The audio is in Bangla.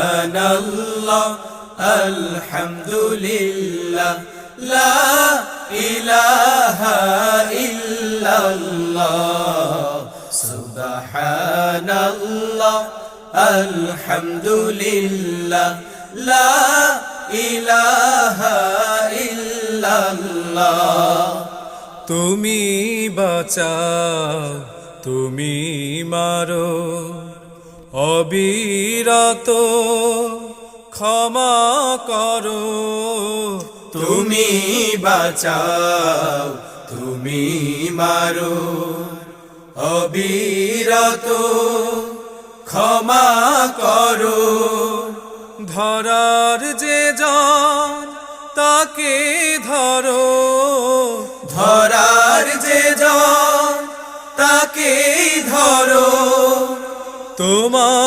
সুবহানাল্লাহ আলহামদুলিল্লাহ লা ইলাহা ইল্লাল্লাহ সুবহানাল্লাহ আলহামদুলিল্লাহ লা ইলাহা ইল্লাল্লাহ। তুমি বাঁচাও, তুমি মারো, অবিরত ক্ষমা করো। তুমি বাঁচাও, তুমি মারো, অবিরত ক্ষমা করো। ধরার যে জন তাকে ধরো, ধরার যে জন তাকে ধরো। তোমার